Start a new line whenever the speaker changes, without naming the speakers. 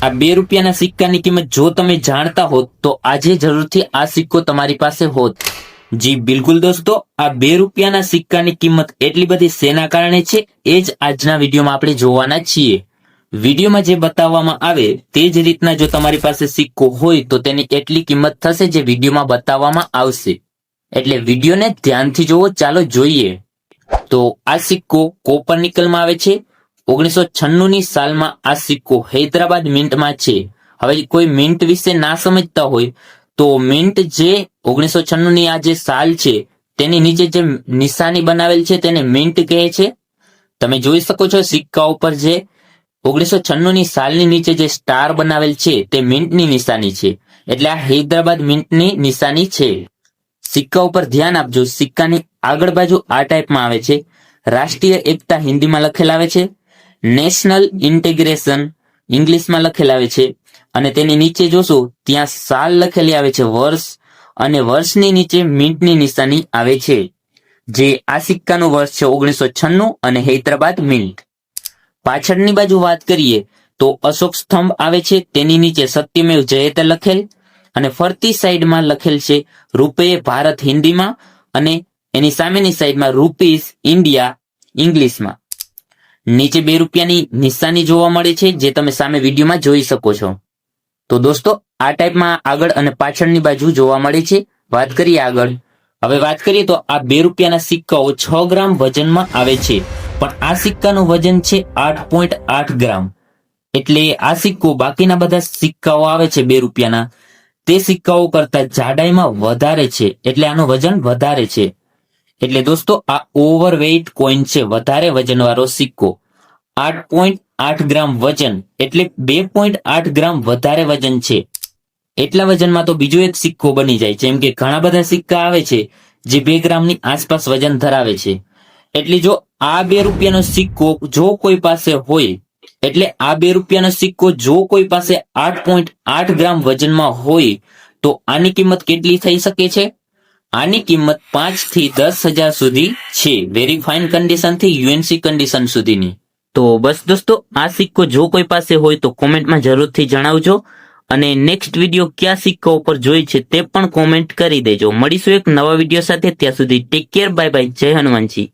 આ ₹2 સિક્કાની કિંમત જો તમે જાણતા હોત તો આજે જરૂરથી આ સિક્કો તમારી પાસે હોત. જી બિલકુલ દોસ્તો, આ ₹2 સિક્કાની કિંમત એટલી બધી શેના કારણે છે એ જ આજના વિડીયોમાં આપણે જોવાના છીએ. વિડીયોમાં જે બતાવવામાં આવે તે જ રીતના જો તમારી પાસે સિક્કો હોય તો તેની એટલી કિંમત થશે જે વિડીયોમાં બતાવવામાં આવશે. એટલે વિડીયોને ધ્યાનથી જોવો. ચાલો જોઈએ. તો આ સિક્કો કોપર નિકલમાં આવે છે. 1996ની સાલમાં આ સિક્કો હૈદરાબાદ મિન્ટમાં છે. હવે કોઈ મિન્ટ વિશે ના સમજતા હોય તો મિન્ટ જે 1996ની આ જે સાલ છે તેની નીચે જે નિશાની બનાવેલ છે તેને મિન્ટ કહે છે. તમે જોઈ શકો છો સિક્કા ઉપર જે 1996ની સાલની નીચે જે સ્ટાર બનાવેલ છે તે મિન્ટની નિશાની છે. એટલે આ હૈદરાબાદ મિન્ટની નિશાની છે. સિક્કા ઉપર ધ્યાન આપજો. સિક્કાની આગળ બાજુ આ ટાઈપમાં આવે છે. રાષ્ટ્રીય એકતા હિન્દીમાં લખેલ આવે છે. નેશનલ ઇન્ટિગ્રેશન ઇંગ્લિશમાં લખેલ આવે છે. અને તેની નીચે જોશો ત્યાં સાલ લખેલી આવે છે, વર્ષ, અને વર્ષની નીચે મિન્ટની નિશાની આવે છે. જે આ સિક્કાનું વર્ષ છે 1996 અને હૈદરાબાદ મિન્ટ. પાછળની બાજુ વાત કરીએ તો અશોક સ્તંભ આવે છે. તેની નીચે સત્યમેવ જયતે લખેલ અને ફરતી સાઈડમાં લખેલ છે રૂપે ભારત હિન્દીમાં અને એની સામેની સાઈડમાં રૂપીસ ઇન્ડિયા ઇંગ્લિશમાં. નીચે ₹2ની નિશાની જોવા મળે છે જે તમે સામે વિડીયોમાં જોઈ શકો છો. તો દોસ્તો આ ટાઈપમાં આગળ અને પાછળની બાજુ જોવા મળે છે. વાત કરીએ આગળ. હવે વાત કરીએ તો આ ₹2ના સિક્કાઓ 6 ગ્રામ વજનમાં આવે છે. પણ આ સિક્કાનું વજન છે 8.8 ગ્રામ. એટલે આ સિક્કો બાકીના બધા સિક્કાઓ આવે છે ₹2ના તે સિક્કાઓ કરતા જાડાઈમાં વધારે છે. એટલે આનું વજન વધારે છે. એટલે દોસ્તો આ ઓવરવેઇટ કોઈન છે, વધારે વજનવાળો સિક્કો. 8.8 ગ્રામ વજન એટલે 2.8 ગ્રામ વધારે વજન છે. એટલા વજનમાં તો બીજો એક સિક્કો બની જાય. જેમ કે ઘણા બધા સિક્કા આવે છે જે 2 ગ્રામની આસપાસ વજન ધરાવે છે. એટલે જો આ ₹2નો સિક્કો જો કોઈ પાસે હોય, એટલે આ ₹2નો સિક્કો જો કોઈ પાસે 8.8 ગ્રામ વજનમાં હોય તો આની કિંમત કેટલી થઈ શકે છે? આની કિંમત 5 થી 10,000 સુધી છે. વેરી ફાઇન કન્ડિશન થી યુએનસી કન્ડિશન સુધીની. તો બસ દોસ્તો, આ સિક્કો જો કોઈ પાસે હોય તો કોમેન્ટમાં જરૂરથી જણાવજો. અને નેક્સ્ટ વિડીયો કયા સિક્કા ઉપર જોઈ છે તે પણ કોમેન્ટ કરી દેજો. મળીશું એક નવા વિડીયો સાથે. ત્યાં સુધી ટેક કેર, બાય બાય, જય હનુમાનજી.